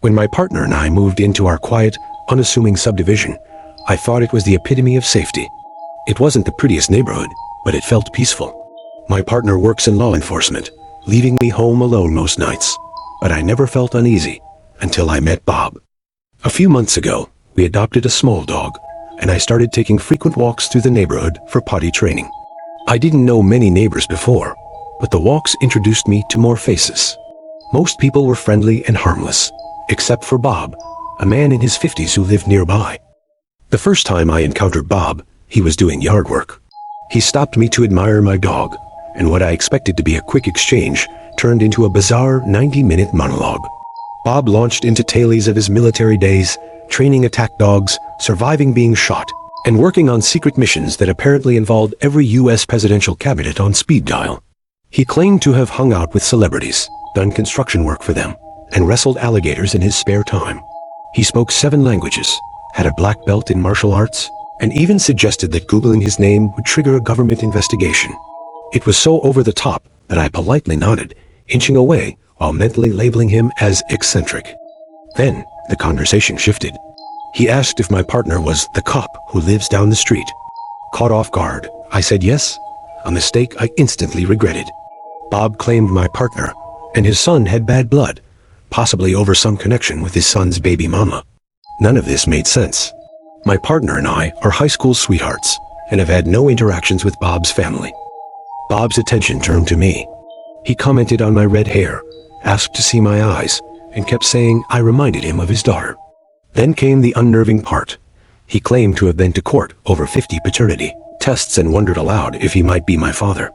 When my partner and I moved into our quiet, unassuming subdivision, I thought it was the epitome of safety. It wasn't the prettiest neighborhood, but it felt peaceful. My partner works in law enforcement, leaving me home alone most nights, but I never felt uneasy until I met Bob. A few months ago, we adopted a small dog, and I started taking frequent walks through the neighborhood for potty training. I didn't know many neighbors before, but the walks introduced me to more faces. Most people were friendly and harmless, except for Bob, a man in his 50s who lived nearby. The first time I encountered Bob, he was doing yard work. He stopped me to admire my dog, and what I expected to be a quick exchange turned into a bizarre 90-minute monologue. Bob launched into tales of his military days, training attack dogs, surviving being shot, and working on secret missions that apparently involved every U.S. presidential cabinet on speed dial. He claimed to have hung out with celebrities, done construction work for them, and wrestled alligators in his spare time. He spoke 7 languages, had a black belt in martial arts, and even suggested that Googling his name would trigger a government investigation. It was so over the top that I politely nodded, inching away while mentally labeling him as eccentric. Then, the conversation shifted. He asked if my partner was the cop who lives down the street. Caught off guard, I said yes, a mistake I instantly regretted. Bob claimed my partner and his son had bad blood, possibly over some connection with his son's baby mama. None of this made sense. My partner and I are high school sweethearts and have had no interactions with Bob's family. Bob's attention turned to me. He commented on my red hair, asked to see my eyes, and kept saying I reminded him of his daughter. Then came the unnerving part. He claimed to have been to court over 50 paternity tests and wondered aloud if he might be my father.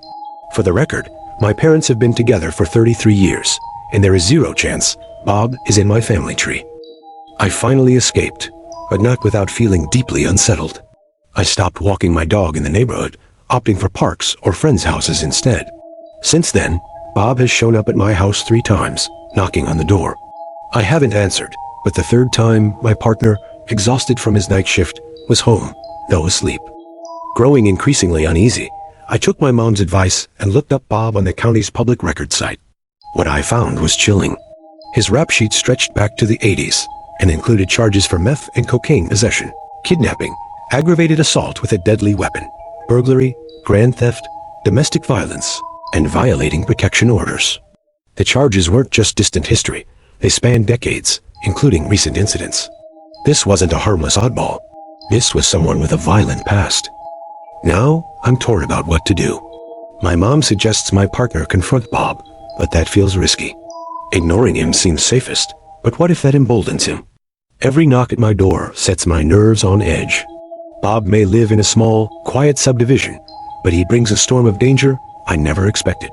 For the record, my parents have been together for 33 years, and there is zero chance Bob is in my family tree. I finally escaped, but not without feeling deeply unsettled. I stopped walking my dog in the neighborhood, opting for parks or friends' houses instead. Since then, Bob has shown up at my house 3 times, knocking on the door. I haven't answered, but the 3rd time, my partner, exhausted from his night shift, was home, though asleep. Growing increasingly uneasy, I took my mom's advice and looked up Bob on the county's public record site. What I found was chilling. His rap sheet stretched back to the 80s and included charges for meth and cocaine possession, kidnapping, aggravated assault with a deadly weapon, burglary, grand theft, domestic violence, and violating protection orders. The charges weren't just distant history. They spanned decades, including recent incidents. This wasn't a harmless oddball. This was someone with a violent past. Now, I'm torn about what to do. My mom suggests my partner confront Bob, but that feels risky. Ignoring him seems safest, but what if that emboldens him? Every knock at my door sets my nerves on edge. Bob may live in a small, quiet subdivision, but he brings a storm of danger I never expected.